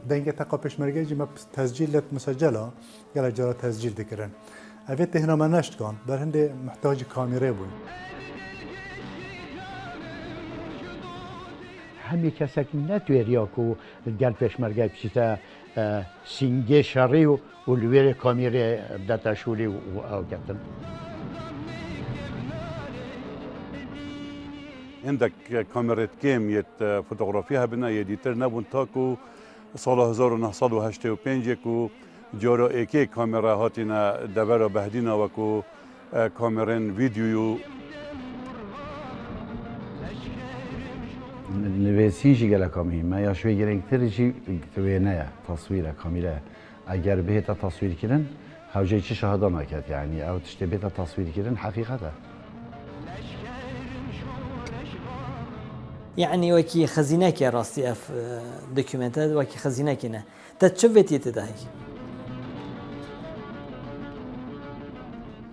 دنگه تقا پشمرگی جی ما تسجیلت مسجله گل جرا تسجیل دکرن اویت هنا ما نشت کن بر هنده محتاج کامیره بود همی کسک نتویریا کو گل پشمرگی بسیتا سینگه شری و لویر کامیره دتا شولی و او کتن عندك كاميرا كام يت فوتوغرافيها بنا يديتر نبون تاكو سال 1985 كو جارو ايكي كاميرا هاتينا دبر بهدينا وكو كاميرين فيديو نویسیجی گله کامی ما یا شوی گرنگتری توینه تصویر کامیره اگر بهت تصویر کردن هوجه چی شهاده نکرد یعنی او تشتی بهت تصویر کردن حقیقته يعني وكي خزينك يا راستي اف دوكيومنتات وكي خزينك هنا تتشفتي تداهي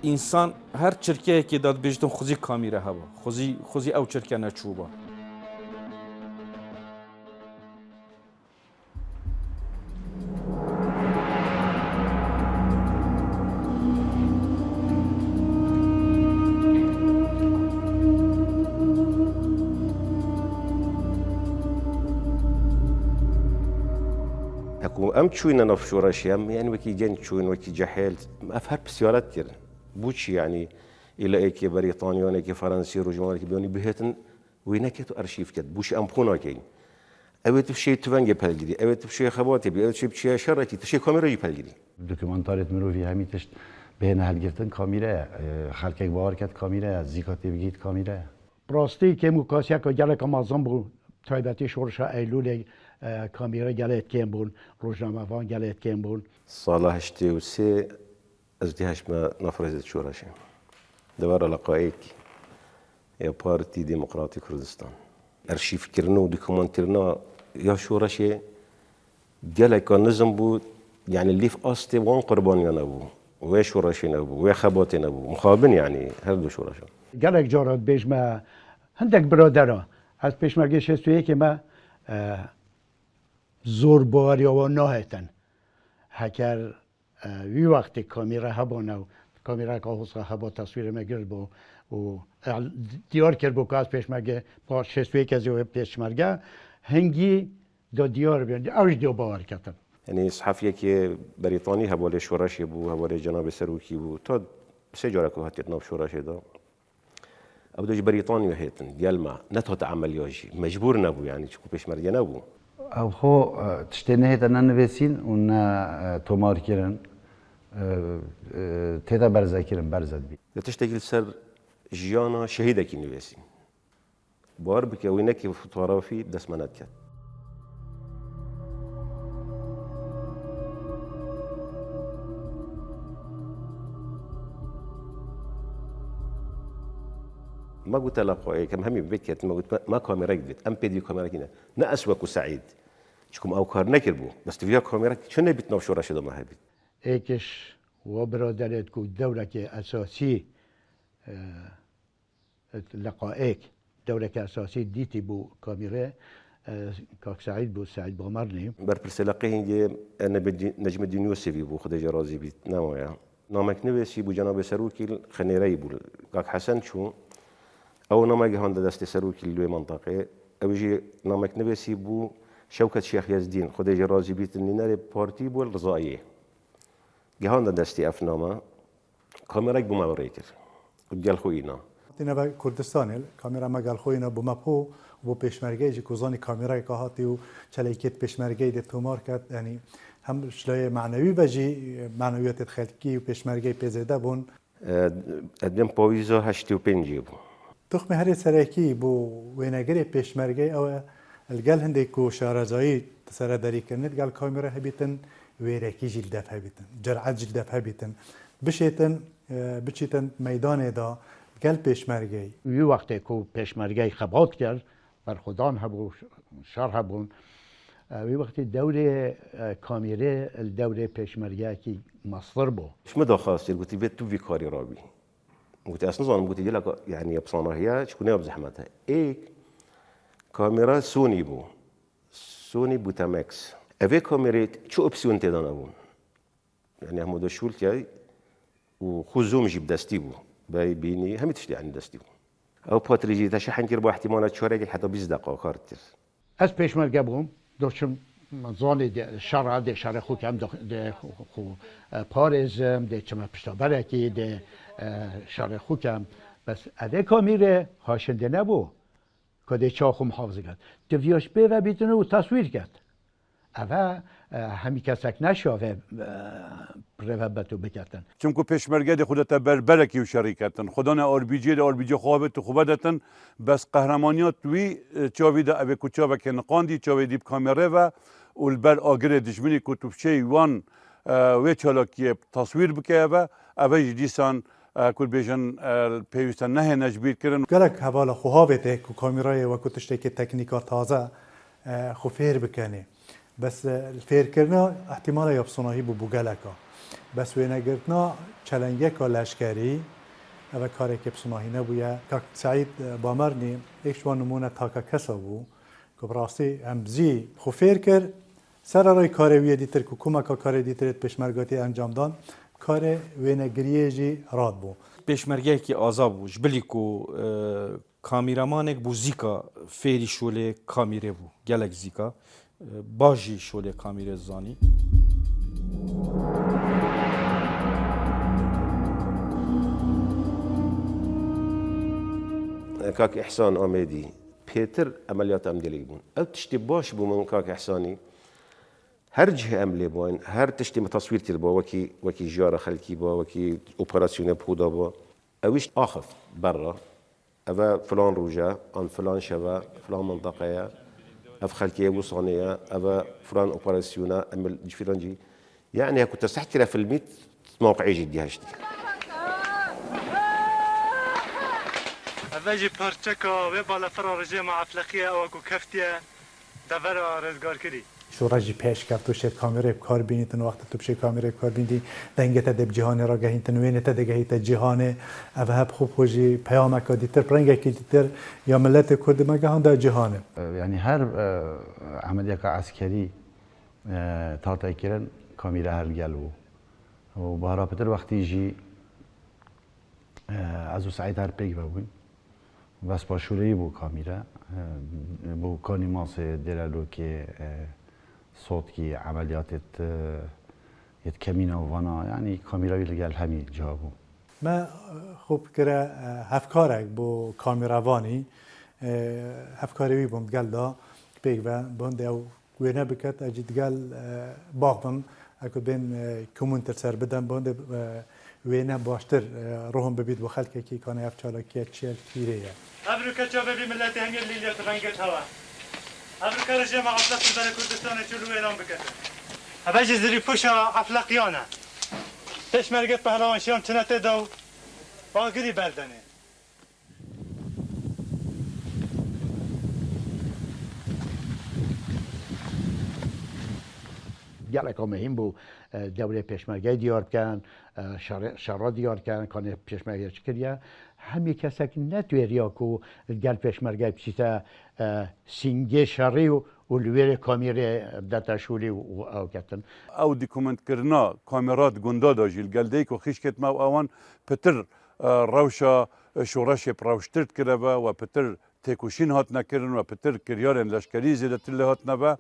انسان هر چرکه که داد بجتون خوزی کامیره هوا خوزی او چرکه نچوبا ام تشوينا نف شوراشيام يعني وكي جن تشوين وكي جحيل افهر بسيارات كير بوشي يعني الى ايكي بريطانيا ونكي فرنسي رجمان كي بيوني بهتن وينكتو ارشيف كد بوشي ام بونا كين اويت بشي تفنج بالجدي اويت بشي خباتي اويت بشي شرتي تشي كاميرا يبالجدي دوكيومنتاريت مروفي همي تشت بين هالجرتن كاميرا خلقك باور كد كاميرا زيكاتي بگید كاميرا براستي كي مكاسيا كو جالك امازون بو تايبتي شورشا ايلول کامیرا گلت کم بون روزنامه وان گلت کم بون سال 83 ازدهاش ما نفرزت شورشیم دوار لقائك يا بارتي ديمقراطي كردستان ارشيف كرنا ودوكيومنترنا يا شورشي جالك نظم بو يعني اللي في اصلي وان قرباني نبو ويا شورشي نبو ويا خباتي نبو مخابن يعني هردو شورشا جالك جارات بيش ما هندك برادرها از پیشمرگی شستویه که ما زور باوری و نهایتن هکر وی وقتی کامیرا هبانه و کامیرا که حسا هبا تصویر مگر بو و دیار کرد بو که از پیشمرگه با شستویه که زیوه پیشمرگه هنگی دا دیار بیان اوش دیو باور کردن يعني صحفيه كي بريطاني هبولي شوراشي بو هبولي جناب سروكي بو تو سجاركو هاتيتنا بشوراشي دا او دوج بريطانيا هيتن ديال ما نتو تعمل يوجي مجبور نبو يعني تشكو پیشمرگه نبو او خو تشتی نهیت ننویسین و نه تومار کرن تیدا برزه کرن برزد بی تشتغل سر جيانا شهيدك نويسين بار بك وينك فوتوغرافي دسمنات كات ما قلت لقوا كم همي بكت ما قلت ما كاميرا جديد ام بي دي كاميرا كنا ناسوك سعيد شكم او كار نكربو بس تفيا كاميرا شنو بيتنا شو راشد ما هبي ایکش و برادرت کو دوره که اساسی لقائك دوره که اساسی دیتی بو کامیره كاك سعيد بو سعيد بومرني بربرس لقيه انا بدي نجم الدين يوسفي بو خدي رازي بيت نوعا نامك نوسي بو جناب سروكي خنيري بو كاك حسن شو او نامك هوندا دست سروكي اللي منطقه او يجي نامك نوسي بو شوكة شيخ يزدين خدي رازي بيت النيناري بارتي بو الرضائيه جهان دستي افناما كاميراك بو موريكر قال خوينا تینا با کردستان کامیرا ما قال خوینا بو مپو بو پیشمرگی جی کوزانی کامیرای که هاتی و چلیکت پیشمرگی ده تومار کرد یعنی هم شلای معنوی بجی معنویات خلقی و پیشمرگی پیزیده بون ادم پویزو 85 بو تخم هر سرکی بو وینگری پیشمرگی او الگل هندی کو شارزایی سرداری کند قال کامیرا هبیتن ویرکی جلدف هبیتن جرعت جلدف هبیتن بچیتن میدان دا گل پیشمرگی وی وقتی کو پیشمرگی خبات کرد بر خودان هبو شر هبون وی وقتی دوره کامیره الدوره پیشمرگی کی مصدر بو ايش مدى خاص قلت بيت تو في كاري رابي قلت اصلا ظن قلت لك يعني بصانه هي شكون بزحمتها ايه كاميرا سوني بو سوني بوتاماكس اوی کامرات چه اپسیون تدان ابون يعني هم ده شول كاي وخزوم جيب دستي بو باي بيني هم تشتي عن دستي بو او باتريجي تشحن كربو احتمالات شوري حتى 20 دقيقه كارتر از پیشمرگه بوم داشتم زان شرع ده شرع خو کم ده خو پارزم ده چما پشتابرکی ده شرع خو کم بس اده کامیره هاشنده نبو که ده چاخو محافظه کرد دویاش به و بیتونه و تصویر کرد اوه همی کسک نشاوه روبتو بکتن چونکو پیشمرگه دی خودت بربرکی و شریکتن خدا نه آربیجی خوابه تو خوبه دتن بس قهرمانیات وی چاوی دا اوی کچا و کنقاندی چاوی دیب کامره و البر آگر دشمنی کتوبچه وان و چالاکی تصویر بکه و اوی دیسان کل بیشن پیوستن نه نجبیر کردن گلک حوالا خوابته که کامیرای و کتشته که تکنیکا تازه خوفیر بکنه بس الفير كرنا احتمال يبصناهي بوغالكا بس وين قرتنا چلنگه لشکری و کاری که بصناهي نبويا كاك سعيد بامرني ايش وان نمونه تاكا كسبو كبراسي همزي خوفير كر سر رای کاری وی دیتر که کمک کاری دیتر پیشمرگاتی انجام دان کار وین گریجی راد بو پیشمرگه کی آزاد بو جبلی کو کامیرامانک بو زیکا فیری شوله کامیره بو گلک زیکا باجی شوله کامیره زانی كاك إحسان آمدي بيتر عمليات أمدلي بون أو تشتي باش بو من كاك إحساني هر جهة أملي بون هر تشتي تصوير تربا وكي جارة خلكي با وكي أوبراسيون بودا با أويش آخف برا أفا فلان روجا عن فلان شبا فلان منطقة أف خلكية وصانية أفا فلان أوبراسيون أمل فلان جي يعني هكو تستحترى في الميت موقعي جدي هاشتي اوجی پرچکا و بالا فرا رژیم افلاقیه او کو کفتیه دورا رزگار کردی شورجی پیش کرد تو شد کامیرای کار بینیتن وقت تو بشه کامیرای کار بینی دنگت دب جهان را گهینتن وینت دگهیت جهان اوهب خوب خوشی پیام کدیتر پرنگ کدیتر یا ملت کرد مگهان در جهانه يعني هر عملية عسكري تارتاي كيرن كاميرا هالجلو وبهرا بتر وقت يجي عزو سعيد هر بيك بابون بس باشوري بو كاميرا بو كاني ماس دلالو كي صوت كي عمليات يتكمينا وفانا يعني كاميرا يلقى همي جابو ما خوب کرا هفکارک بو کامیراوانی هفکاری وی بوم گل دا پیگ و بوند او گوینه بکت اجید گل باغم اکو بین کمونتر سر بدن بوند وینه باشتر روحم ببید و خلقه کی کانه افچالاکیه چیل کیریه ابرو کچا ببی ملت هنگل لیلیت رنگت هوا ابرو که رژیم افلاقی در کردستان چلو اعلام بکته اوجی زری پوش افلاقیانه پیشمرگت پهلوانشیان چنته دو باگری بردنه گلک مهم بو دوره پیشمرگه دیار کن شرا دیار کن کانه پیشمرگه چکریه همی کسک نتویریا کو گل پیشمرگه بسیتا سینگه شری و لویر کامیره دتشولی و او کتن او دیکومنت کرنا کامرات گندا داجیل گلده کو خیش کت ما اوان پتر روشا شورش پراوشترت کرده و پتر تکوشین هات نکردن و پتر کریارن لشکری زیده تل هات نبا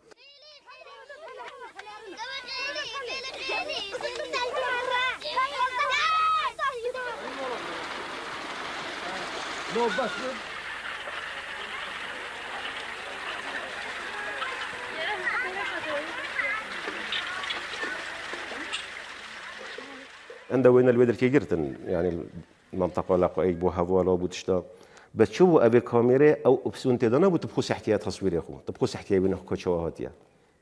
عند وين الويدر كي جرتن يعني المنطقة لا قايج بو هوا لا بو تشتا بس شو ابي كاميرا او اوبسيون تدانا بو تبخس حكايه تصوير يا اخو تبخس حكايه بين كوتشوهاتيا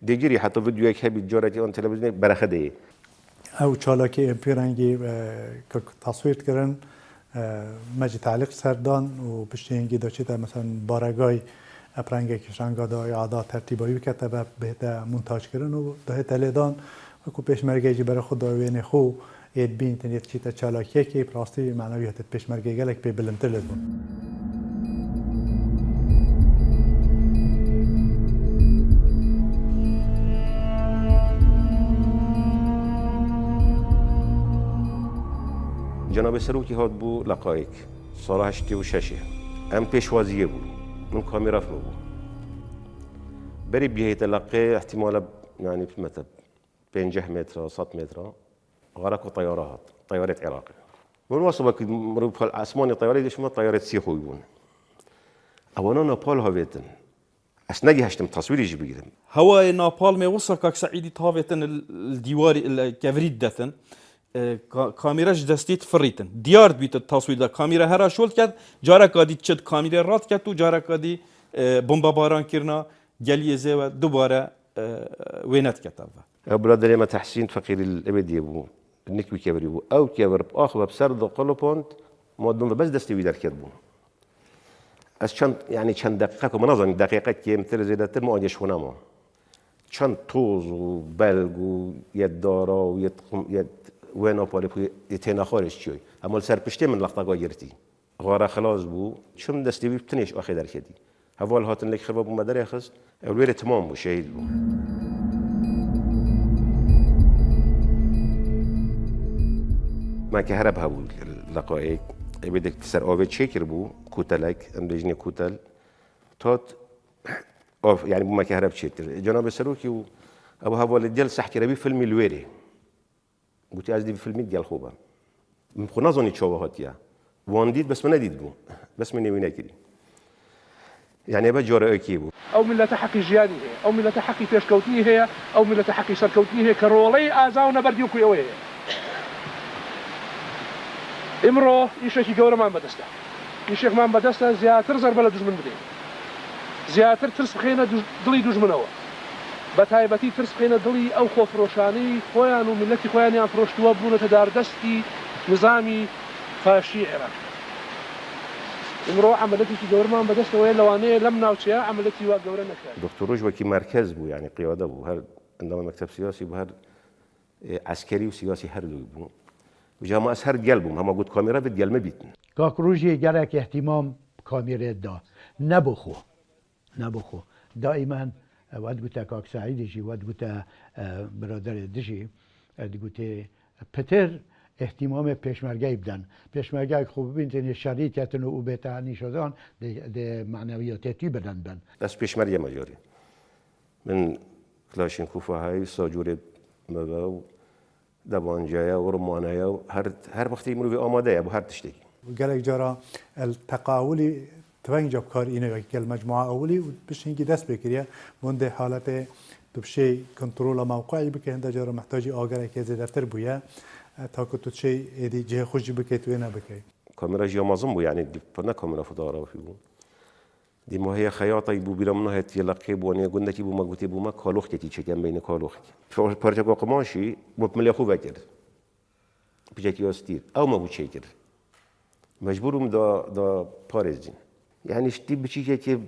ديجري حتى فيديو هيك هبي جورتي اون تلفزيون برخدي او چالاکی امپیرنگی که تصویر کردن مجی تعلیق سردان و پشتینگی داشته مثلا بارگای اپرنگی کشنگا دا اعداد ترتیبایی کته و بهت مونتاژ کردن و ده تلیدان و کو پیشمرگی جی برای خود داوین خو ید بین تنیت چیتا چالاکیه که پراستی معنویت پیشمرگی گلک به بلندتر لدون جناب سروکی هات بو لقایک سال 86 ام پیشوازیه بود من کامیرا فرو بود بری بیه تلقی احتمالا يعني مثلا 50 متر 100 متر غرقوا طيارات عراق من وصبك مروب العسماني طيارة ديش ما طيارة سيخو يبون أولا نابال هاويتن أسنجي هشتم تصويري يجي بيجرم هواي نابال ما وصل كاك سعيدي طافتن الديوار الكافريد دتن كاميراش دستيت فريتن ديار بيت التصوير ده كاميرا هرا شول كد جارا كادي تشد كاميرا رات كد تو جارا كادي بومبا باران كرنا جاليه زوا دوباره وينات كتاب أبلاد لما تحسين فقير الأبدي أبو النكبي كبري أبو أو كبر بآخر بسرد قلبون مودون بس دستي ويدار كتبون از چند يعني چند دقیقه من نظن دقیقه که مثل زیادتر معاینش کنم چند توز و بلگ و ید دارا و ید وینا پالی پوی تینا خارج چیوی اما سرپشته من لقطه گرتی غاره خلاص بو چون دستی بی بتنیش آخی در کدی هوال هاتن لک خراب بو مدر یخص اولویر تمام بو شهید بو ما که هرب هبو لقایک بدك تسر أوفيت شيكر بو كوتلك أمريجني كوتل توت أوف يعني بما كهرب شيكر جناب السروكي أبو هافول الديال سحكي ربي فيلم الويري قلت أزدي بفيلم ديال خوبا مخنا ظني تشوه هاتيا وانديد بس ما نديد بو بس مني وين كذي يعني بجورة أكيبو أو من لا تحقي جياني هي أو من لا تحقي تشكوتي هي أو من لا تحقي سركوتي هي كرولي آزاونا برديوكو يويه امرو يشيخ جورا ما بدسته يشيخ ما بدسته زياتر زرب له دجمن بدين زياتر ترس بخينا دلي دجمنوا بتايبتي ترس بخينا دلي او خوف روشاني خويان وملتي خويان يان فروشتوا بونه تدار دستي نظامي فاشي عراق امرو عملتي جورا ما بدسته وين لواني لم ناوتيا عملتي وا جورا نكا دكتور رجوي كي مركز بو يعني قياده بو هر عندما مكتب سياسي بو هر عسكري وسياسي هر بو وجامعة أسهر قلبهم هم قلت كاميرا في القلب ما بيتن كاكروجي جالك اهتمام كاميرا دا نبخو دائما وقت قلت كاك سعيد يجي وقت قلت برادر دجي قلت بتر اهتمام پیشمرگی بدن پیشمرگی خوب بینتن شریکتن و بهترین شدن ده معنویاتی بدن بن بس پیشمرگی مجاری من کلاشینکوف های ساجور مباو دبانجايا ورمانايا هر وقتی مروی آماده ابو هر تشتكي قالك جرى التقاولي توين جاب كار إنه قال مجموعة أولي وبش هنجي دست بكريا وندي حالته تبشي كنترول موقعي بك هندا جرى محتاج آجر كذا در تربويا تا كنت شيء يدي جه خوش بك توينا بك كاميرا جيا مازم بو يعني فنا كاميرا فوتوغرافي بو دي ما هي خياطة يبو بلا منها تيلاقي بو أنا قلنا كي بو ما قلت بو ما كالوختي تيجي بين كالوختي بارجع قماشي مكمل يخو بكر بيجي يستير أو ما بتشيكر مجبورهم دا باريزين يعني شتي بتشيكي كي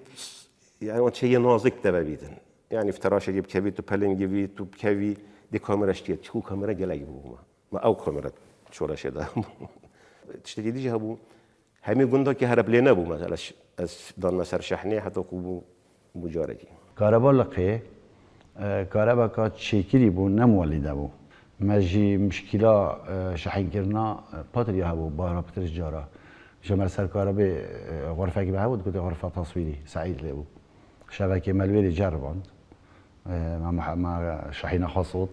يعني وانت شيء نازك تبابيتن يعني في تراش جيب كبي تو بلين جيبي تو بكبي دي كاميرا شتيت شو كاميرا جلاي بو ما أو كاميرا شو راشة ده تشتكي ديجي هبو همي قلنا كي هرب لنا بو مثلا ضلنا سر شحنه حتى كوبو مجارجي كهرباء لقيه كهرباء كات شيكري بو نمولده بو مجي مشكله شحن كرنا باتريا هبو بارا بترش جارا جمال سر كهرباء غرفه كي بعود كنت غرفه تصويري سعيد لبو شبكه ملويري جربان مع شحينه خاصوت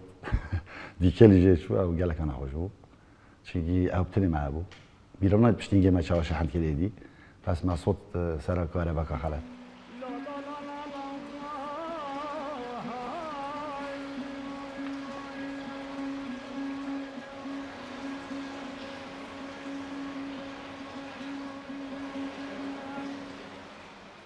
دي كل جيت شو او قال لك انا خوشو شيء ابتني مع ابو بیرونات بشتینگه ما چاوش شحن کردی پس ما صوت سر کار بکا خالد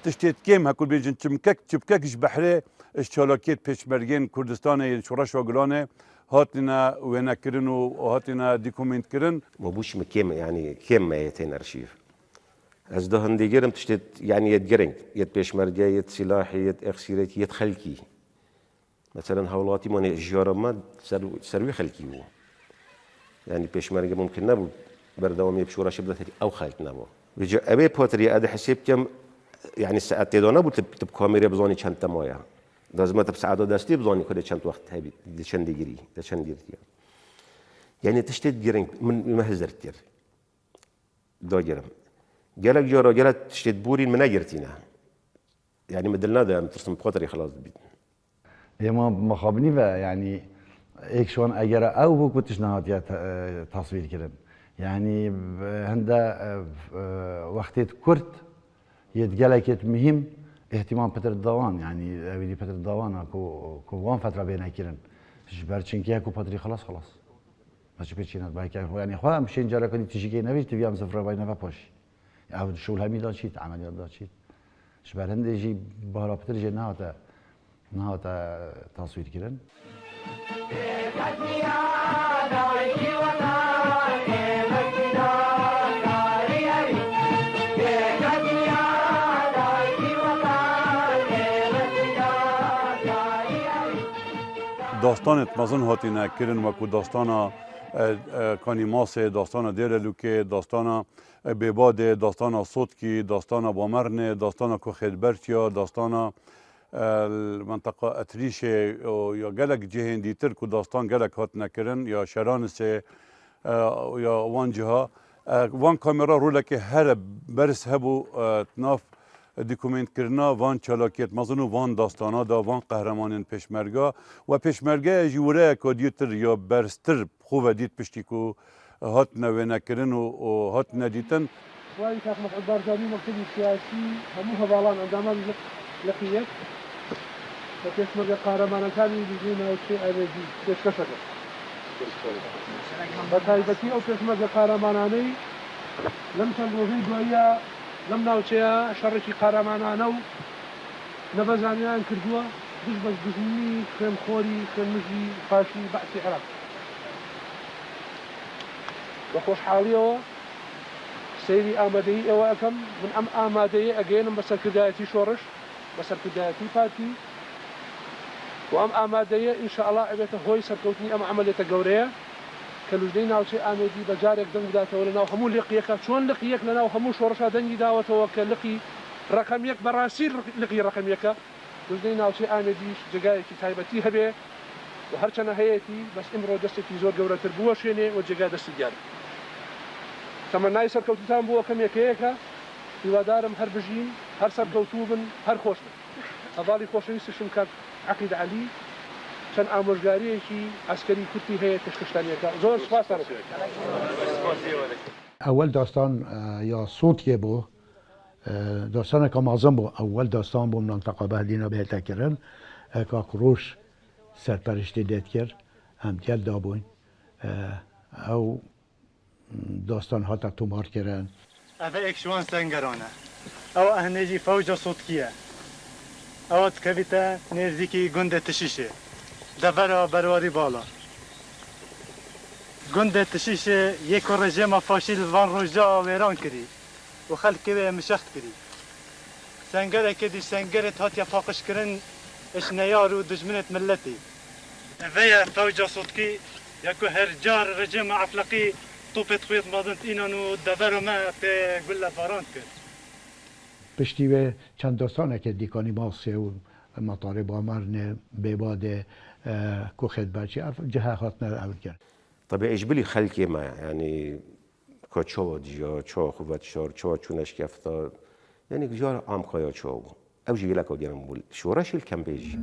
تشتيت كيم هكول بيجن تشبككش بحري اشتراكيت بيشمرجين كردستان شورش وغلانه هاتنا وينا كرن وهاتنا ديكومنت كرن ما بوش مكيم يعني كيم ما يتين ارشيف از ده هندي جرم تشتت يعني يتجرنج يت بيشمرجي يت سلاحي يت اخسيرتي يت خلكي مثلا هولاتي ماني جارما سروي خلكي هو يعني بيشمرجي ممكن نبو بردوام يبشورش بدت او خلك نبو بيجي ابي بوتري اد حسيب كم يعني الساعات تدونا بو تب كاميرا بزوني چند تمايا لازم تبساعده دستي بزوني كده چند وقت هبي چند ديجري چند ديرتي يعني تشتت جرنج من مهزرتير داجرم جالك جارا جالت تشتد بوري من نجرتينا يعني مدلنا ده ترسم بخاطري خلاص بيت ما مخابنی و یعنی ایکشون اگر او بو کتش نهاد یا تصویر کردن یعنی هنده وقتی کرد يتجلكت مهم اهتمام بتر الضوان يعني بدي بتر الضوان كو وان فتره بينها كيرن جبرتشين كياكو باتري خلاص ماشي بيتشينات بايك يعني خو مشين جرا كدي تيجي كي نبي تبيام زفره باينه باش او شغل همي دان شيت عمليات دان شيت جبرند يجي بهرا بتر جي نهاتا تصوير كيرن داستانت مزن هاتینه کرن وکو داستانا کانی ماسه داستانا دیر لوکه داستانا بیباده داستانا صوتکی داستانا بامرنه داستانا کو خدبرچیا داستانا منطقه اتریش یا گلک جهن دیتر کو داستان گلک هات نکرن یا شرانسه یا وان جها وان کامرا رولک هر برس هبو تناف دیکومنت کرنا وان چالاکیت مزنو وان داستانا دا وان قهرمانین پیشمرگا و پیشمرگا جوره کادیتر یا برستر خوب دید پشتی کو هات نوه نکرن و هات ندیتن وای که محمد بارزانی مكتب سیاسی هموها بالان اندامان لقیت و پیشمرگا قهرمانەکانی بزینە و چێ ئەرێزی پێشکەشەکە بە تایبەتی ئەو پێشمەرگە قهرمانانەی لەم چەند ڕۆژەی دواییە لەم ناوچەیە شەڕێکی قهرمانانە و نەبەزانیان کردووە دژ بە دژمنی خوێنخۆری خوێنمژی پاشی بەعسی عێراق بە خۆشحاڵیەوە سەیری ئامادەیی ئێوە ئەەکەم من ئەم ئامادەیە ئەگەێنم بە سەرکردایەتی شۆڕش بە سەرکردایەتی پارتی و ئەم ئامادەیە ئینشاءڵڵا ئەبێتە هۆی سەرکەوتنی ئەم عەمەلێتە گەورەیە کە لوژدەی ناوچەی ئامێدی بە جارێک دەنگ بداتەوە لەناو هەموو لقیەکە چۆن لقیەک لەناو هەموو شۆڕشا دەنگی داوەتەوە کە لقی ڕقم یەک بەڕاستی لقی ڕقم یەکە لوژدەی ناوچەی ئامێدیش جێگایەکی تایبەتی هەبێ و هەرچەنە هەیەی بەس ئیمڕۆ دەستێکی زۆر گەورەتر بووە شوێنێ و جێگا دەستی دیارە تەمەنای سەرکەوتوتان بووە کەم یەکەیەکە هیوادارم هەر بژین هەر سەرکەوتوو بن هەر خۆش بن ئەڤاڵی خۆشەویستیشم کات عەقید عەلی چەند ئامۆژگاریەکی ئەسکەری کورتی هەیە پێشکەشتانیەکە زۆر سوپاستان اول داستان یا صوتیه بو داستان که معظم بو اول داستان بو منطقه بهدینا به تکرن که کروش سرپرشتی دید کرد همتیل دابوین او داستان ها تا تومار کردن اوه اکشوان سنگرانه او اهنجی فوج صوتکیه او تکویتا نزدیکی گنده تشیشه دبرا برواری بالا گنده تشیشه یک رژیم فاشیل وان روژا ویران کری و خلق که مشخت کری سنگره که دی سنگرت هات یا فاقش کرن اش نیار و دجمنت ملتی اوه فوج صوتکی یکو هر جار رژیم عفلقی توپت خویت مادنت اینانو دبرا ما به گل باراند کرد پشتی به چند داستانه که دیکانی ماسه و مطار بامرنه بیباده کوخت برچی جهه خاطنه اول کرد طب اجبلي خلقي ما يعني كوتشو ديجا تشو خوات شور تشو تشونش كفتا يعني جار عام خيا تشو او جي لك ودينا نقول شو راش الكامبيج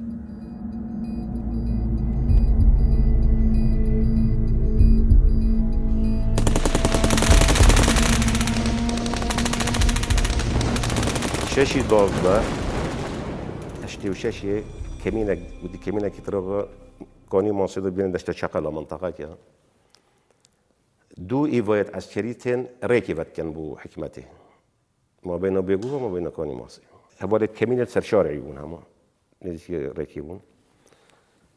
شاشي ضابة اشتي وشاشي كمينة ودي كمينة كترغ كوني مصيدة بين دشتا شقلة منطقة كده دو إيفايت عسكريتين ريكيفت كان بو حكمته ما بين بيجو وما بين كوني ماصي هبالت كمينة سرشارعي بون هما نزي ريكيبون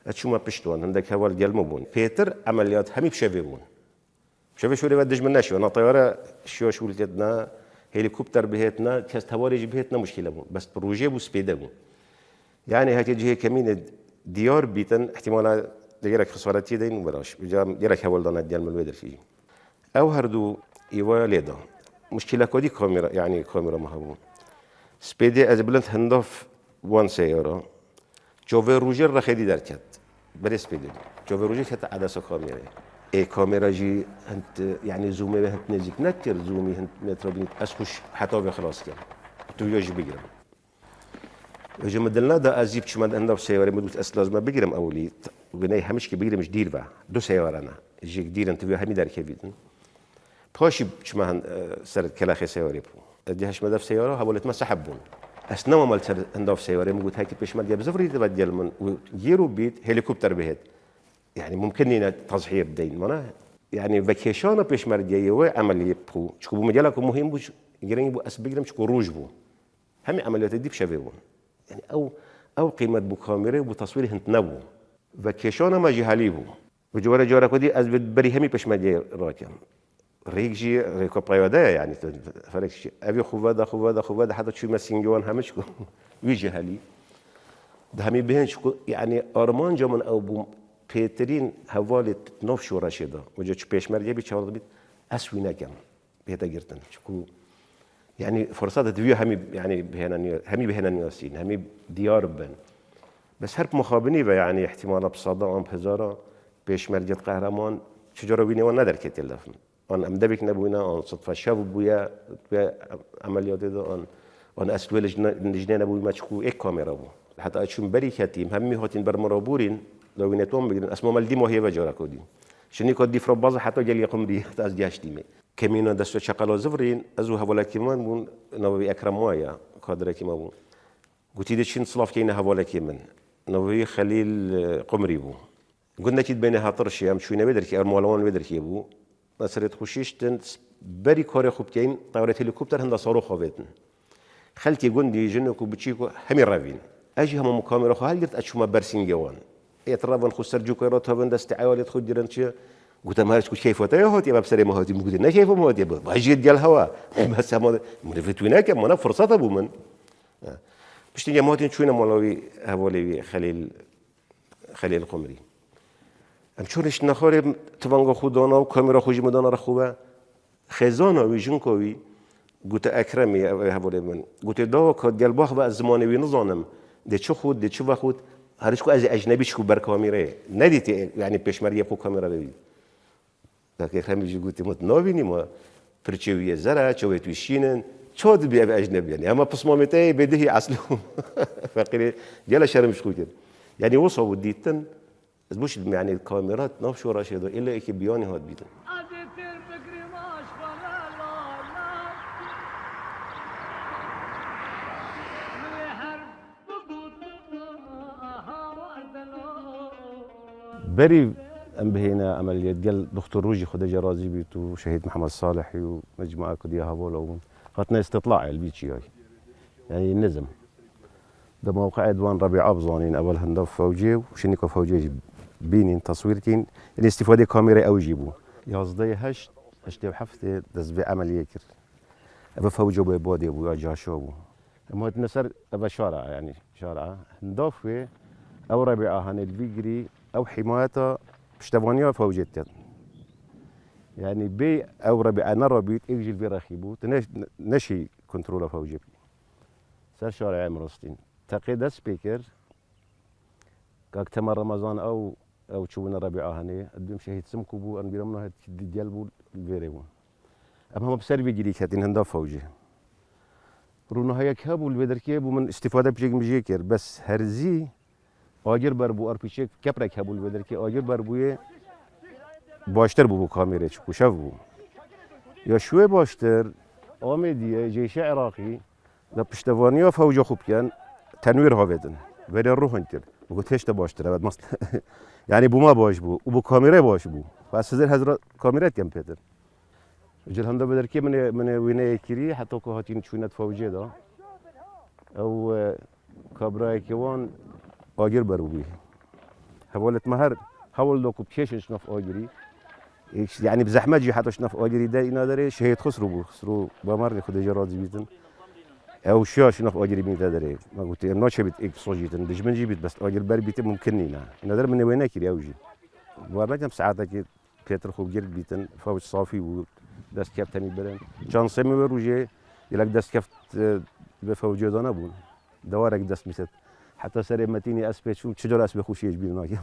أشوف ما بشتوان عندك هوال ديال مبون بيتر عمليات همي بشوي بون بشوي شو اللي بدش من نشوى أنا طيارة شو ولدنا هليكوبتر بهتنا كاست هوارج بهتنا مشكلة بون بس بروجي بو سبيدا بون يعني هتجي كمينة ديار بيتن احتمالا ديرك خسارتي دين ولاش ديرك هوال دانا ديال ملويدر فيه او هردو ايوا ليدا مشكله كودي كاميرا يعني كاميرا مهبون سبيدي از بلنت هندوف وان سيارة جوفي روجر رخيدي دركت بري سبيدي جوفي روجر كتا عدسة كاميرا كاميرا جي هنت يعني زومي هنت نزيك نكر زومي هنت متربين اسكوش حتى بخلاص كان تويج بيجرم اجا مدلنا دا ازيب شمد اندا سياره مدوت اس لازم بيجرم اولي وبناي همش كبير مش دير با دو سياره انا جي دير انت همي دار كبيدن باشي شما سرت كلاخي سياره بو ديهش مدف سياره حاولت ما سحبون اسنا ما مالت اندا سياره مقول هيك بيش مد بزفري تبدل من ويرو بيت هليكوبتر بهت يعني ممكن لنا تضحيه بدين معناه يعني فاكيشن بيش مرجيه وعمليه بو شكو مجالك مهم بو يجرين بو اسبيغرم شكو روج بو هم عمليات دي بشافيون يعني او قيمه بو كاميرا وتصوير هنت نبو فاكيشن ما جهالي بو وجوره جوره كدي از بري همي بيش مرجيه راكم ريجي ريكو برايودا يعني فريكش ابي خوفادا حتى شو مسينجوان همش ويجي هالي ده همي بهن شكو يعني ارمان جمن او بو بيترين هوالت نوف شو رشيدا وجا بيشمرجي بيشاور بيت اسوي نكم بيتا جرتن شكو يعني فرصات تفيو همي يعني بهنا نياسين همي ديار بن بس هرب مخابني يعني احتمال بصدام بهزارة بيشمرجت قهرمان شجرة ويني وانا ندر كتلفن أنا أمدبك نبوينا أنا صدفة شاب بويا عمليات ده أنا أسوي لجنة نبوي ما تشكو إيه كاميرا بو حتى أشوف بري كتيم همي هاتين برمرابورين لو وينتهم بيجرن اسمه مالدي ما هي وجارة كودي شنو كودي فربازة حتى جالي يقوم دي تاز جاش ديمي كمينا دستو شقالو زفرين أزو هولا كمان بون نوبي أكرم مايا قادرة كمان بون قلت لي شين صلاف كينا هولا كمان نوبي خليل قمري بو قلنا كيد بينها طرش يا مشوينا بدرك المولوان بدرك يبو نصرت خوشيشتن بري كوري خوب كاين طيارة هليكوبتر هندا صاروخ خابتن خلتي قندي جنكو بتشيكو همي رافين اجي هم كاميرا خو هل قلت اشوما برسين جوان يترابن خو سرجو كيروت هبن دست عوالي تخو جيران شي قلت ما هرش كيف وتا هوت يا بسري ما هوت قلت انا شايفه ما هوت يا باجي ديال الهواء بس ما مفتويناك ما انا فرصه ابو من باش تيجي موتين شوينا مولوي هولي خليل القمري امشورش نخوري تفانغو خودانا وكاميرا خوجي مدانا رخوبه خزانه ويجنكوي قلت اكرمي هولي من قلت داوا كد ديال باخ بقى زماني ونظانم دي شو خود دي شو باخود هرشكو از اجنبي شكو بر كاميرا نديت يعني بيشمريه بو كاميرا بي لكن خميجي قلت مت نوبيني ما برچويه زرا چويت وشينن چود بي اجنبي يعني اما بصمامتي بده اصله فقري ديال شرم شكو يعني وصلوا ديتن بوش يعني الكاميرات نوف راشدو الا اكي بيوني هاد بيتن بري ام بهنا عمليات ديال دكتور روجي خدي جرازي بيتو شهيد محمد صالح ومجموعه كدي هابولا خاطنا استطلاع البيتشي هاي يعني النزم ده موقع عدوان ربيع ابظانين اول هندف فوجي وشنيكو فوجي بينين تصويرتين الاستفاده كاميرا او جيبو يازدي هشت حفته دز عمليه كر ابا فوجو بودي ابو جاشو اما تنسر ابا شارع يعني شارع هندف او ربيع هن البيجري او حمايته بشتفانيا فوجت يعني بي او ربيع نرى بيت اجي البيرخيبو نشي كنترول فوجي سر شارع مرستين تقيد سبيكر كاك تمر رمضان او تشوفنا ربيعه هني قدم شهيد سمكو بو ان بيرمنا ديال بو الفيريبو اما هم بسر بيجري كاتين هندا فوجي رونا هيك هابو البدركيه بو من استفاده بجيك مجيكر بس هرزي آجر بر بو آرپیچه کپرک هبول بدر که آجر بر بوی باشتر بو کامیره چکو شف بو یا شوی باشتر آمدیه جیش عراقی دا پشتوانیا فوجا خوب کن تنویر ها بدن ولی روح انتر بگو تشت باشتر بعد مست يعني بو ما باش بو و بو کامیره باش بو فاس هزار هزار کامیرات کم پیتر جل هم دا بدر که من وینه کری حتی که هاتین چونت فوجه دا او کابرای کیوان آجر بروبي حولت مهر حول لو كوبشيش نف آجري يعني بزحمة جي حتى نف آجري ده إنا داره شهيد خسروا بمر خد جرازي بيتن أو شاش نف آجري بين داره ما قلت إنه شبيت إك صوجيتن دجمن جيبت بس آجر بر بيتن ممكننا إنا داره من وينك كري أوجي وارنا كم ساعتك بيتر خوب جرد بيتن فوج صافي ودست كابتني برن كان سمي وروجي يلك دست كفت بفوجي دانا بون دوارك دست مثل حتى سري متيني اسبي شو شجر اسبي خوشي يجبينا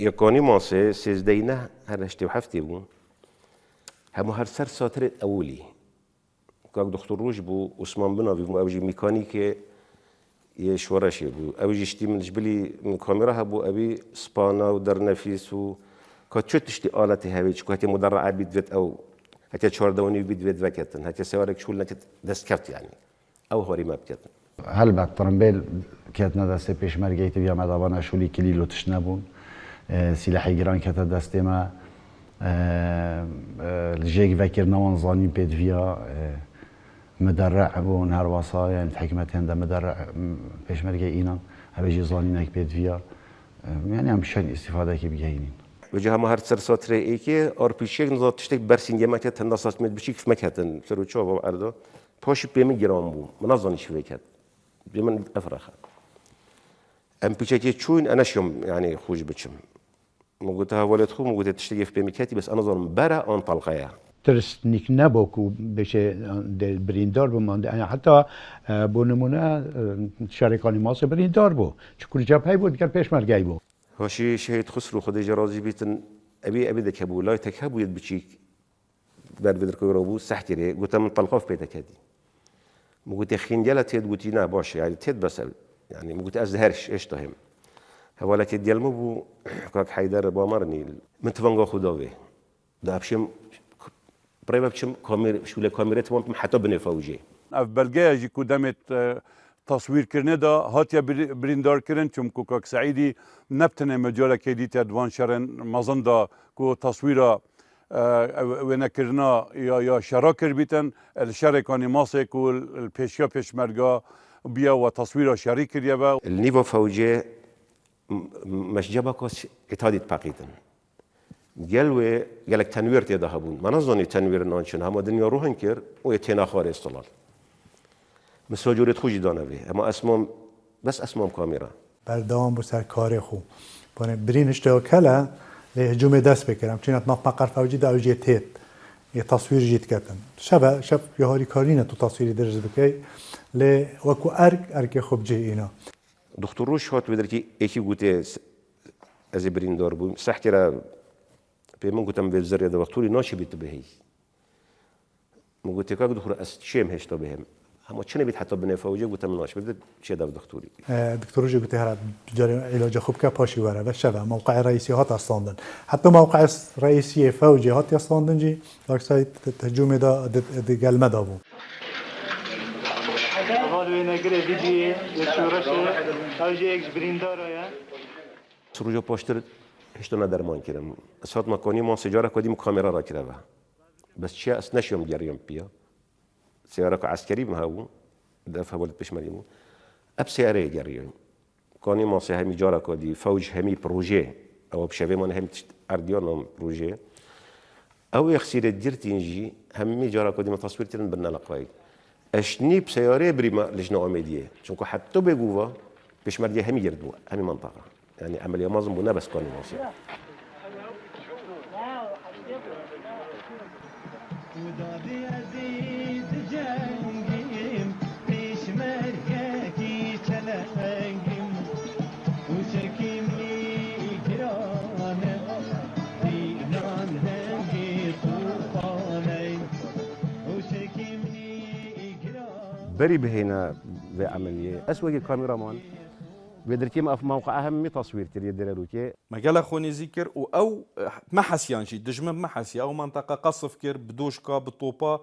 يكوني ماسه سيزدينه هرشتي وحفتي بون هم هر سر ساتر اولي كاك دكتور روج بو عثمان بناوي بو اوجي ميكانيكي يشورشي بو اوجي شتي من جبلي من كاميرا بو ابي سبانا ودر نفيس و كتشتشتي آلتي هاوي كاتي مدرعه بيدفت او هتي تشوردوني بيدفت وكتن هتي سوارك شول نت دسكفت يعني او هوري ما بكتن هل بعد طرنبيل كاتنا دسته پیشمرگی تبیا مدابان شولی کلیلو تشنبون سلاحی گران کات دسته ما الجيك فاكر نوان زاني بيدفيا مدرع بون هر وصايا يعني حكمتين ده مدرع پیشمرگی اینا هبجي زانينك بيدفيا يعني هم شان استفاده كي بجايين وجه هم هر سر ساتر ایکی آر پیشک نزاد تشتک برسینگی مکت هندسات مد بچیک مکتن سرو چه و عرضه پاش بیمی گرام بو منظنی شوی کت بیمن افرخه ام پیشکی چون انا شم يعني خوش بچم موجودها ولد خو موجودة تشتغل في بيمكاتي بس أنا ظن برا أن طلقيا ترس نيك نبوكو بش بريندار بمان يعني حتى بونمونا شركاني ماسه بريندار بو شكون جاب هاي بود كان پیشمرگی بو هاشي شهيد خسرو خدي جرازي بيتن أبي ذكبو لا تكهبو يد بتشيك بار بدركو يروبو سحتري قلت من طلقه في بيتك هذه موجودة خنجلة تيد قلت نا باش يعني تيد بس يعني موجودة أزهرش إيش تهم هوالك ديال مبو كاك حيدر بامرني من تفنقو خداوي ده بشم بريبا بشم كاميرا شو الكاميرات وانت حتى بني فوجي اف بلغيا جي كودمت تصوير كرندا هاتيا بريندار كرن چم كوكاك سعيدي نبتنه مجاله كيديت ادوان شرن مازندا كو تصويره وين كرنا يا شراكر بيتن الشركاني ماسك كو البيشيا بيشمرغا بيا وتصويره شريك يبا النيفو فوجي مش جابكوس اتهاديت باقيتن قالوا قالك تنوير تيذهبون ما نظني تنوير نانشن هم الدنيا روحن كير ويتينا خارج استلال مساجورت خوشي دانا به اما اسمم بس اسمم كاميرا بردام بو سر کار خو بونه برین اشتیا کلا لهجوم دست بکرم چینت ناف فوجی دا اوجی تیت یه تصویر جیت کردن شب یه هاری کارینه تو تصویری درز بکی لی وکو ارک خوب جه اینا دكتور روش هات بدركي ايكي قوتي از برين دار بو صحتي را بيمن قوتم بزر يد وقتوري ناشي بيت بهي مو قوتي كاك دكتور اس شيم هشتا بهم اما چنه بيت حتى بني فوجي قوتم ناش بده شي دا دكتوري دكتور روجي قوتي هرا جاري علاج خوب كا باشي ورا بشبه موقع رئيسي هات اصلاندن حتى موقع رئيسي فوجي هات اصلاندن جي داك سايت تهجوم دا قلمه دا بو سروجا پاشتر هشتا ندرمان كرم اسات مكاني ما سيجاره قديم كاميرا را كربه بس شيء اسنشيوم جريم بيا سيارة عسكري ما هو دفع ولد بشماليمو اب سيارة جريم كاني ما سي همي جاره قدي فوج همي بروجي او بشبه ما هم ارديون بروجي او يخسير ديرتينجي همي جاره قديم تصوير ترن بنا لقاي اشني بسيارة بريما لجنة عميدية شنكو حتى بيقوفا بشمالية همي يردوا همي منطقة يعني عملية مازن بنا بس كاني ماسي بري بهنا في عملية أسوأ كاميرا مان بدرتي ما في موقع أهم تصوير تري دلالوكي مجال خوني ذكر او ما حسيان شي دجمن ما حسي او منطقه قصف كير بدوشكا بالطوبه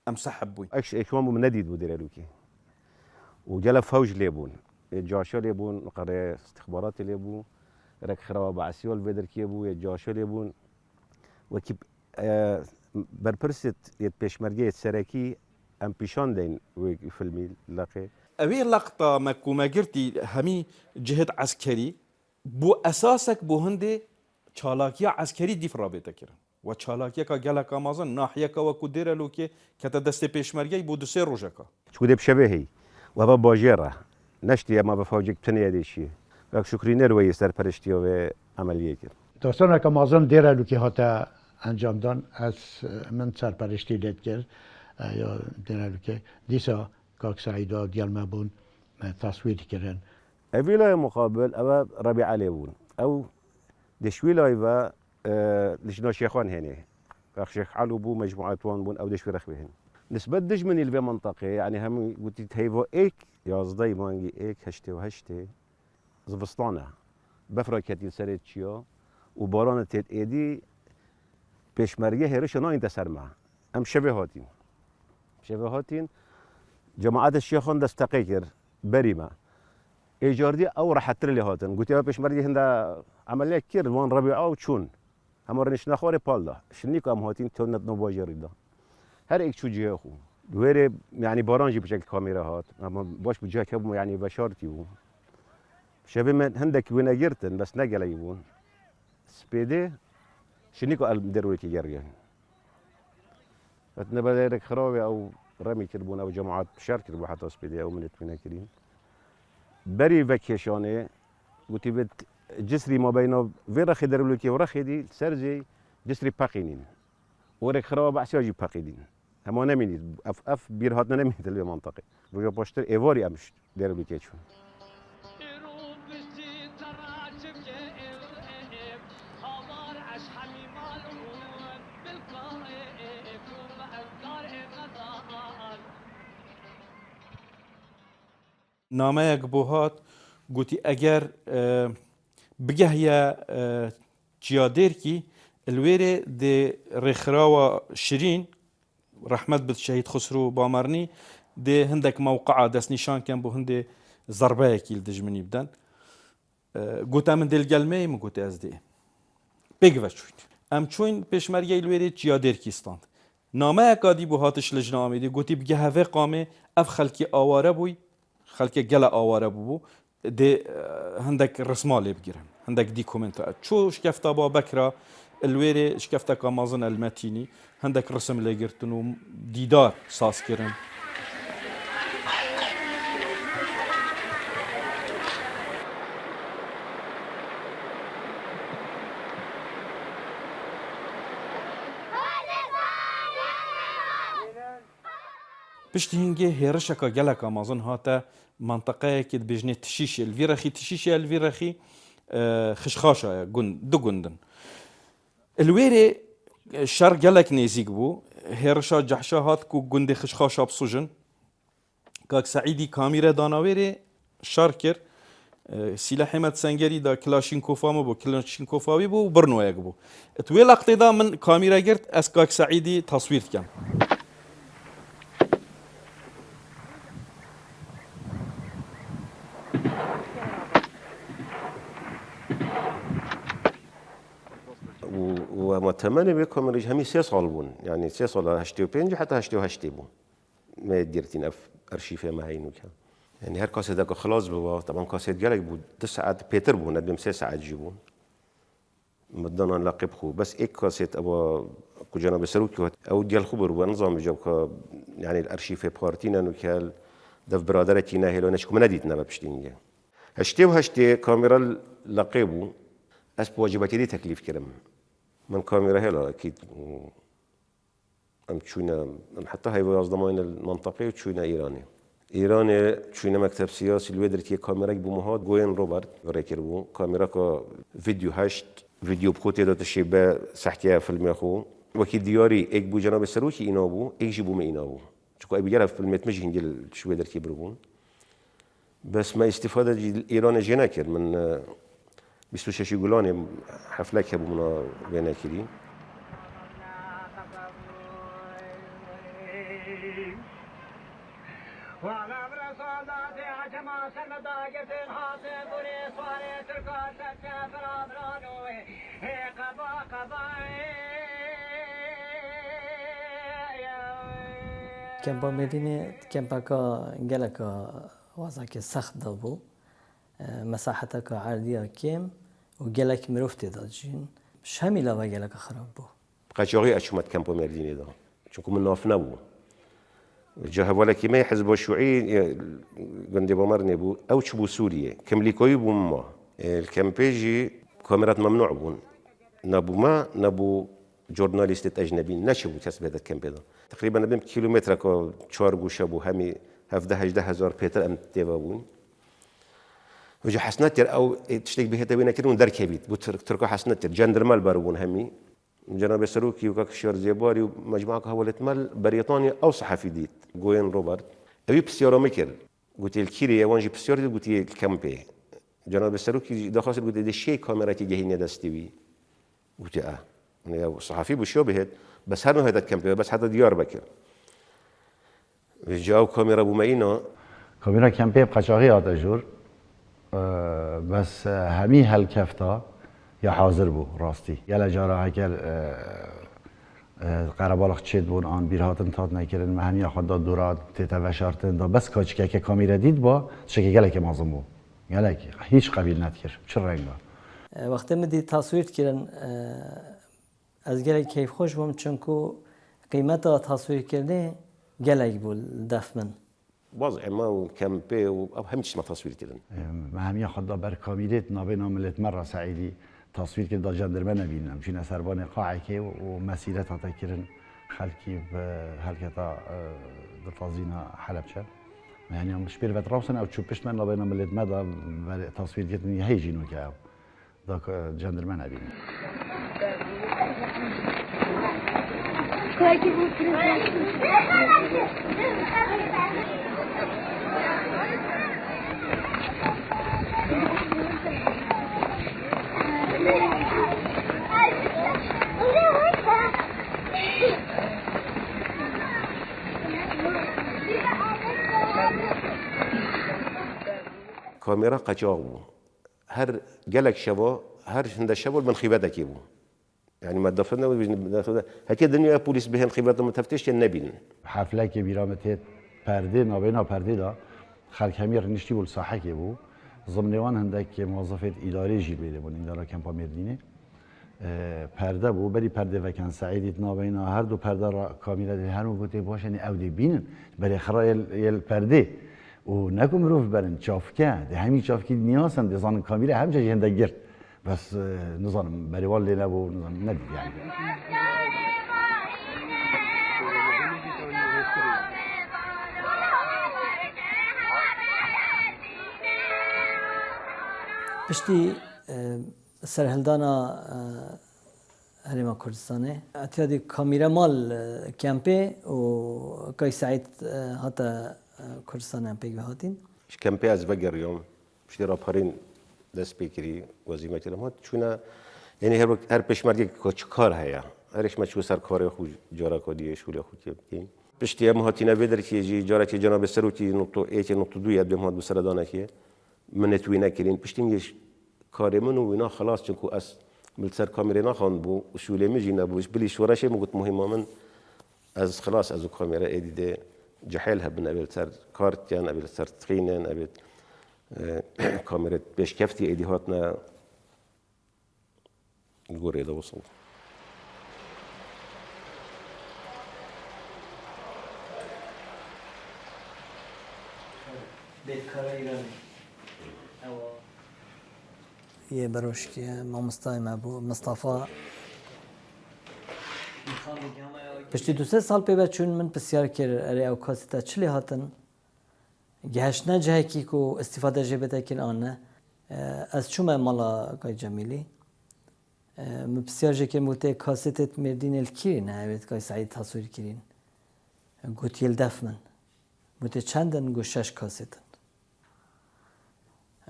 امسحب بوي اكش اكوان منديد بوديرالوكي وجلا فوج ليبون جاشا ليبون قرية استخبارات ليبون رك خراب بعسيول بدركي بو جاشا ليبون وكيب بربرست يت بيشمرجي سراكي ام بيشان دين فيلمي لاقي اوي لقطه ماكو ما قرتي همي جهد عسكري بو اساسك بو هندي چالاكيا عسكري دي فرابيتا كيرن و چالاكيا كا جلك امازن ناحيه كا وكو ديرلوكي كتا دست بيشمرجي بو دوسي روجكا شو دي بشبهي وهذا باجيره نشتي ما بفوجك تنيا دي شي وك شكري نروي سر پرشتي و عمليه كده داستان که مازن دیره که هاته انجام دان از من سرپرشتی دید کرد یا دیره که دیسا کاک سعیدا دیال مبون تصویر کردن أبي لا مقابل أو ربيع عليون أو دشوي لايفا لجنا شيخان هنا كاخ شيخ علو بو مجموعات وان بون او دشوي رخبي هن نسبة دجمني اللي بمنطقة يعني هم قلت تهيفو ايك يا صدي مانجي ايك هشتي وهشتي زبسطانة بفرق كتير سريت شيا وبارانة تيت ايدي بيشمريه هيرش نا انت سرمع ام شبهاتين جماعات الشيخان دستقيكر بريمة ايجاردي او راح ترلي هاتن قلت يا بيشمريه هندا عمليه كير وان ربيعه وشون هم رنش نخوري بالله شنيك ام هاتين تونت نواجري ده هر ایک چو جه خو دوره يعني بارانجي بشكل كاميرا هات اما باش بجاه كبم يعني بشارتي و شبه من هندك وين اجرتن بس نقل يبون سبيدي شنيكو الدروي كي جريه فتنبا خراوي او رمي كربون او جماعات شارك كربو حتى سبيدي او من توينا كريم بري فاكيشوني قلت بت جسري ما بين فيرخي درولوكي ورخي دي سرجي جسري باقينين ورك خراب بعسياجي باقيدين هما نميني اف بيرهاتنا نميني تلوي منطقي بقى باشتر ايفوري امش دير بيكيتشون نامەیەک بۆ هات گوتی ئەگەر بگەهیە جیادێرکی الوێرێ دێ ڕێکخراوە شرین ڕەحمەت بت شەهید خسرو بامەرنی دێ هەندێک مەوقعە دەستنیشانکەن بۆ هەندێ زەربەیەکی دژمنی بدەن گوتە من دڵگەلمەی من گوتە ئەس دێ پێگڤە چوین ئەم چوین پێشمەرگەی لوێرێ جیادێرکی ستاند نامەیەکا دی بۆ هاتش لە ژناوێدی گوتی بگە هەڤێ قامێ ئەف خەلکی ئاوارە بووی خەلکێک گەلە ئاوارە بوو دێ هەندێک ڕسما لێ بگیرن هەندێک دیکۆمنتە چۆ شکەفتە بابەکرا الوێرێ شکەفتەکە مازن ئەلمەتینی هەندێک ڕسم لێگرتن و دیدار سازکردن پشتی هنگێ هێرشەکە گەلەکە مازن هاتە منطقەیەکی دبێژنێ تشیشە الڤیرەخی تشیشە الڤیرەخی خشخاشایە دو گوندن الوێرێ شەر گەلێک نێزیک بوو هێرشا جەحشا هات و گوندێ خشخاشا بسوژن کاک سەعیدی کامیرە داناوێرێ شەر کرد سیلەحی مەد سەنگەری دا کلاشینکۆفامە بۆ کلاشینکۆفاوی بوو و بڕنۆیەک بوو توێ لەقتێدا من کامیرە گرت ئەس کاک سەعیدی تەسویر دکەم ومتمنى بكم رج همي 3 سال بون يعني 3 سال هشتي وبنج حتى هشتي وهشتي بون ما ديرتين اف ارشيفه ما هينو كان يعني هر كاسه داك خلاص بوا طبعا كاسه جالك بود 9 ساعات بيتر بون ندم 3 ساعات جيبون مدنا نلاقب خو بس ايك كاسه ابو كجناب سروكي او ديال خبر ونظام جوك يعني الارشيفه بارتينا نوكال دف برادرتينا هيلو نشكو من نديتنا بشتينجا هشتي وهشتي كاميرا لقيبو اس بواجباتي دي تكليف كرم من كاميرا هلا اكيد ام تشوينا حتى هاي ضمان المنطقه وتشوينا ايراني تشوينا مكتب سياسي الودرتي كاميرا بمهاد جوين روبرت ريكربو كاميرا كا فيديو هشت فيديو بخوتي دات الشيبه صحكيها فيلم اخو وكي دياري اك بو جناب السروكي اينابو اك جيبو ما اينابو شكو ابي جرى فيلمات مش هنجل شويه دركي بربون بس ما استفاده ايران جناكر من 26 جولاني حفلة كابو منا بينا كريم کەمپا مێدینێ کەمپەکە گەلەکە وازاکە سەخت دەبوو مەساحەتەکە عەردیە کێم و گەلێک مرۆڤ تێدا دەژین هەمی لاوە گەلەکە خراپ بوو قەچاغی ئەچوومەت کەمپۆ مێردینێدا چونکە من ناف نەبوو جا هەڤەلەکیمەی حزب الشيوعي گوندێ بۆمەرنێ بوو ئەو چ بوو سووریە کەملیکۆیی بووم ما الكامبيجي كاميرات ممنوع بون نبو ما نبو جورناليستات أجنبي نشبو كسب هذا الكامبيدا تقريبا نبيم كيلومتر كو 4 گوشه بو همي 17 هزار بيتر ام تيفا بون وجا حسنتر او تشتك به تبينا كده ودرك بيت تركوا حسنتر جندرمال باربون همي جناب السروكي وكاك شير زيباري ومجموعة هولت مال بريطانيا او صحفي ديت جوين روبرت ابي بسيارة ميكل قلت الكيري وانجي بسيارة قلت الكامبي جناب السروكي دخل قلت ده الشيء كاميرا تيجي دستوي قلت انا صحفي بشو بهت بس هذا هذا الكامبي بس هذا ديار بكر جاو كاميرا بومينا کامیرا کمپی قاچاقی آتا جور بس همی هل کفتا یا حاضر بو راستی یلا جارا هکل قربالخ چید بون آن بیرهاتن تاد نکردن مهمی خود داد دورات تیتا وشارتن دا بس کاچکه که کامیرا دید با شکی گلک مازم بو گلک هیچ قبیل ندکر چه رنگ با وقتی مدی تصویر کردن از گلک کیف خوش بوم چونکو قیمت تصویر کرده گلک بول دفمن وضع ما وكامبي وهمش ما تصوير كده مهمی خود دا بر کامیرت نابینا ملت مرة سعیدی تصویر که دا جندرمه نبینم چین سربان قاعه که و مسیرت ها تکرن خلکی به هلکتا دلتازینا حلب چه يعني مش بير فترة او تشوفش من نابینا ملت مدا تصویر کردن هیجینو که او دا جندرمه نبینم كاميرا قاچاق هر جلك شبا هر هند شبا من خيبتك يبو يعني ما دفنا هكذا الدنيا بوليس به الخيبات المتفتش النبين حفله که بیرامت پرده نابینا پرده دا خلق همیر نشتی بول ساحه که بو ضمنوان هندک موظفت اداره جیل بیده بون اداره کمپا مردینه پرده بو بری پرده وکن سعیدیت نابینا هر دو پرده را کامیرا ده هر گوته باشن او دی بینن بری خرای پرده و نکم روف برن چافکه ده همین چافکی نیازن دزان کامیرا همچه هنده گرد بس نظام بریوال لی نبو نظام ندید يعني پشتی سرهلدانا هرما کردستانه اتیادی کامیرا مال کمپی و کای سعید حتی کردستان هم پیگ هاتین كامبي از بقر يوم مش رابرين دست بكري وزيمة لهم شونا يعني هر بشمرگی کار هيا هرش ما شو سر کار خو جارا کدیه شوله خو که پشتی هم هاتینا بدر که جی جارا که جناب سروتی نقطه ایت نقطه دو یاد بهم هات بسر دانه که من توینا کردین پشتی میش کار من و اینا خلاص چونکو از بالسر کاميرا خان بو شوله میجی نبوش بلی شورش مگوت مهمه من از خلاص از کاميرا ایدیده جحيلها بن أبي سر كارتيان أبي سر تخينن أبي كاميرا بيش كفتي أيدي هاتنا الجوري ده وصل بيت كارا إيراني یه بروشکی مامستای ما بو مصطفى پشتی دو سه سال پیبه چون من بسیار کر اری او کاستا چلی هاتن گهش نه جه کی کو استفاده جه بده کن آنه از چوم مالا کای جمیلی من بسیار جه که موته کاستت مردین الکیرین هایت کای سعید تصویر کرین گوتیل دفمن موته چندن گو شش کاستن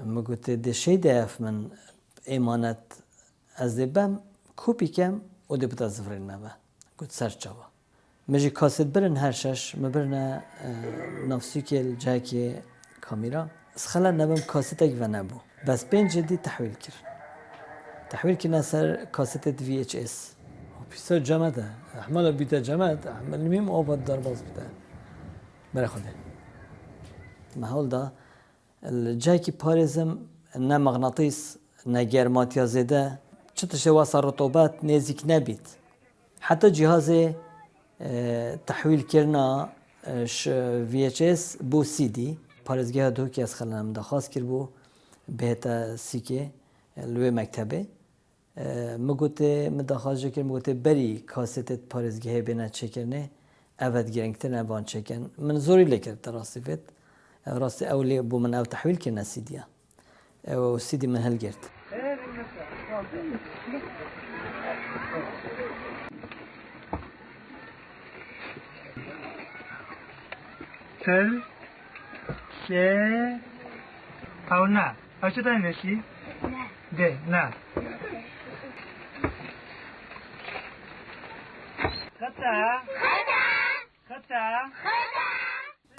ما گوته دشی دف من ایمانت از دبم کوپی کم و دبت از فرین مبه گوت سرچاوا مجی کاست برن هر شش مبرنا نفسی که جای که کامیرا اسخلا نبم کاست اگ و نبو بس بین جدی تحویل کردن سر کاست VHS پیسا جمعه احمال بیت جمعه احمال میم آباد دار باز بیت برای خوده محول دا الجای که پارزم نه مغناطیس نه گرماتیا زده چطور واسه رطوبات نزدیک نبید حتی جهاز تحویل کردن VHS بو CD پارزگاه دو که از خلنم درخواست کرد بو بهتا سیکه لوی مکتبه مگوته مدخواست کرد مگوته بری کاستت پارزگاه بینه چکرنه اول گرنگتر نبان چکن من زوری لکرد راستی فت راستی اولی بو من او تحویل کردن CD و سیدی من هەلگرت. او نه او چه داری نشی؟ ده نه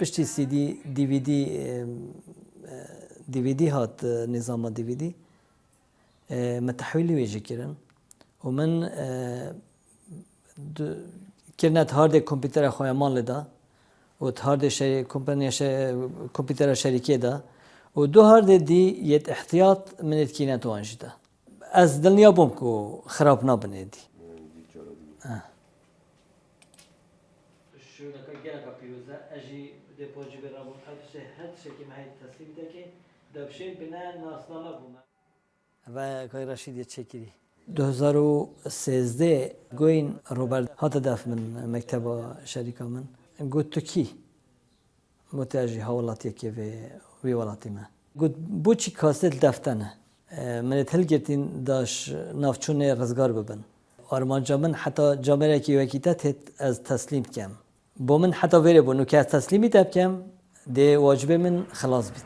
پشتی سیدی دیویدی هات نظام دیویدی من تحویلی ویجی کرن و من کرنت هارد کمپیوتر خواه مال دا و هارد کمپیوتر شریکی دا و دو هارد دی یت احتیاط منت کینت وانج دا از دنیا بوم کو خراب نابنه دی شو نکا گیرا کا پیروزه اجی دپوجی برامون هر شی که مهی تصمیم ده که دبشه بنا ناسنامه بومه و کای رشید یه چکیری 2013 گوین روبرت هات دف من مکتب شریکا من گوت تو کی متاجی حوالاتی که وی ولاتی ما گوت بو چی کاسل دفتنه من تلگرتین داش نافچونه رزگار ببن آرمانجا من حتی جامعه که وکیتت از تسلیم کم با من حتی ویره بونو که از تسلیمی تب کم ده واجبه من خلاص بیت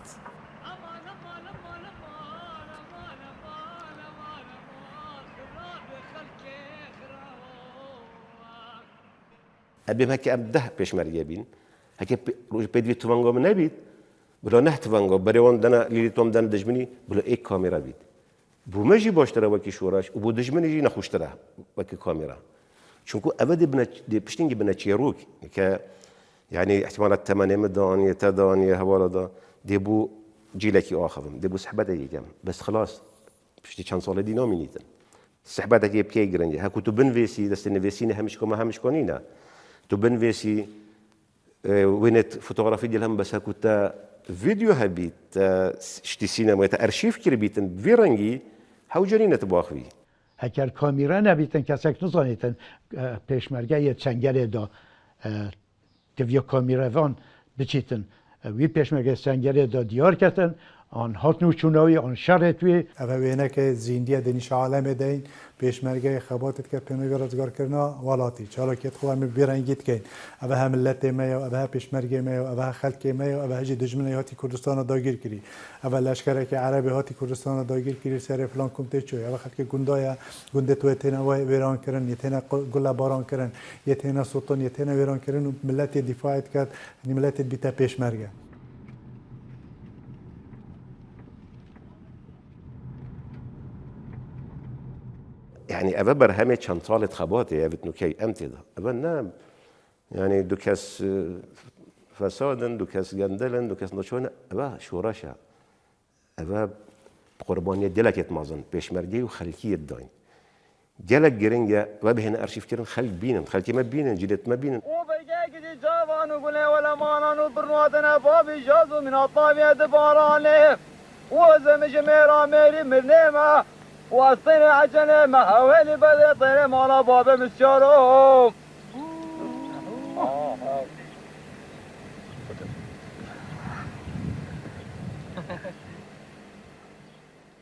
ابي هكا ابده بيشمرجه بين هكا روج بيدوي توانغو من نبيت بلا نه توانغو بريون دنا لي توم دنا دجمني بلا اي كاميرا بيت بو ماجي باشترا وكي شوراش وبو دجمني يجي نخوشترا وكي كاميرا چونكو ابدي بنا بشتينجي بنا تشيروك ك يعني احتمالات 8 دانيه تدانيه حوالا دا دي بو جيلكي اخرم دي بو سحبته يجم بس خلاص بشتي كان صار دي نومينيتن سحبته هي بكي جرنجي هكو تو بنفيسي دستن فيسيني همش كما همش كونينا تو بنفيسي وينت فوتوغرافي ديالهم بس هكو تا فيديو هبيت شتي سينما تا ارشيف كربيتن فيرنجي حوجرينه تباخوي هکر کامیرا نبیتن کسک نزانیتن پیشمرگه یه چنگره دا دویا کامیرا وان بچیتن وی پیشمرگه چنگره دا دیار کردن آن هات نوچوناوی آن شرط وی اوه وینه که زیندیه دنیش عالم دین پیشمرگه خباتت که پنوی رزگار کرنا والاتی چالا که خواه می بیرنگیت کن اوه هم ملت میو اوه پیشمرگه میو اوه خلق میو اوه هجی دجمنه هاتی کردستان داگیر کری اوه لشکره که عربی هاتی کردستان داگیر کری سر فلان کمته چوی اوه خلق گندای گنده تو یتینا ویران کرن یتینا گل باران کرن یتینا سلطان یتینا ویران کرن و ملت دفاعت کرد ملت بیت پیشمرگه يعني أبا برهمي كان طالت خباتي يا بتنوكي أمتي ده أبا نام يعني دوكاس فسادا دوكاس جندلا دوكاس نشون أبا شوراشا أبا قربانية دلك يتمازن بيشمرجي وخلكية الدين دلك جرينجا وبهنا أرشيف كيرن خلك بينن خلكي ما بينن جدت ما بينن وبيجي جوان وقولي ولا مانان وبرنواتنا بابي جازو من الطابية دباراني وزمج ميرا ميري مرنيمة والطير عجلة ما هوالي بدي طير مالا بابا مسجارهم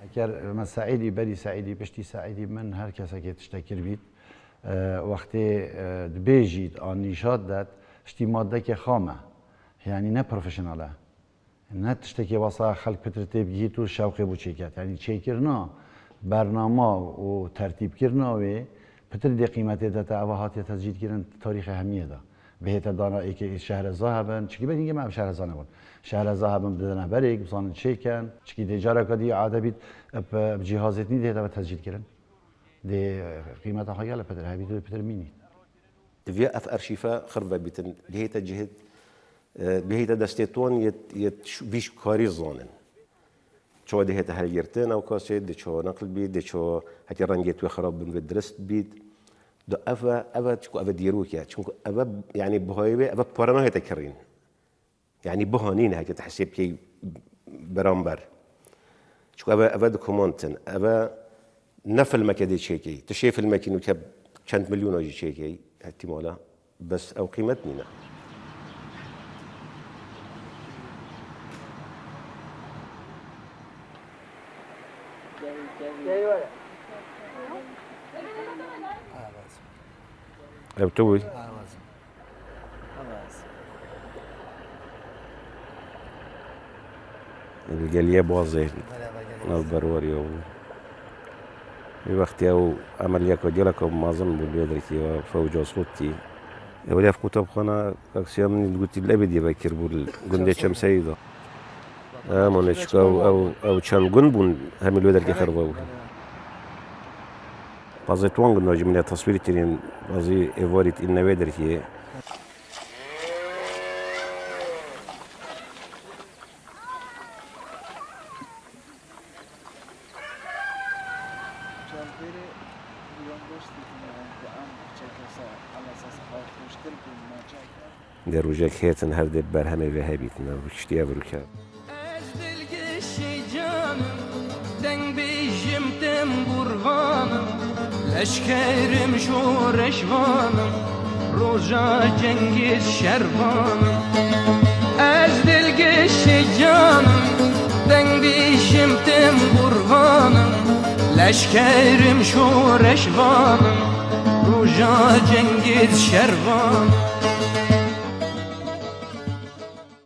اگر من سعیدی بری سعیدی پشتی سعیدی من هر کسی که تشتکر بید وقتی دبیجید آن نیشاد داد شتی ماده که خامه یعنی نه پروفشناله نه تشتکی واسه خلق پترتی بگید و شوقی بو چیکت یعنی چیکرنا برنامه و ترتیب کرنا و پتر دی قیمتی داتا اوهاتی تسجیل کردن تاریخ همیه دا بهت دانا ای که شهر زاهبن چکی بدین ما شهر زانه بود شهر زاهبن بدن برگ بزن چیکن چکی دیجارا کدی عاده بید بجهازت نیده تا تسجیل کردن دی قیمت خیال پتر هبید و پتر مینی دفيا اف ارشيفا خربه بيتن بهيتا جهد بهيتا دستيتون يت بيش كاري زانن شو ده هتا هالجرتين أو كاسيد ده شو نقل بيد ده شو هكي رنجت وخراب بن درست بيد ده أفا شكو أفا ديروك يعني شكو أفا يعني بهاي أفا بارنا هتا كرين يعني بهانين هكي تحسب كي برامبر شكو أفا دوكومنتن أفا نفل مكادي شيكي تشيف المكين وكب كانت مليون أجي شيكي احتمالا بس أو قيمتنا ابتوي الجالية بوازي نالبروري و وقتی او عملیه کردیلا که مازن بود بیادرکی و فوج صوتی ولی في كتب خانة أكسيا من قلت الأبدي بكر بول قندة شم سيدة منشكا أو شان قنبون هم الودر كخربوا بعض توان قلنا جملة تصوير ترين بعض إيفاريت إن ودر كي در روزک هیتن هر دب بر همه به هبیتنا وشتی ابروکا. از دلگشی جانم دنگ بیشم تم برهانم لشکرم شورشوانم روزا جنگیز شربانم. از دلگشی جانم دنگ بیشم تم برهانم لشکرم شورشوانم روزا جنگیز شربانم.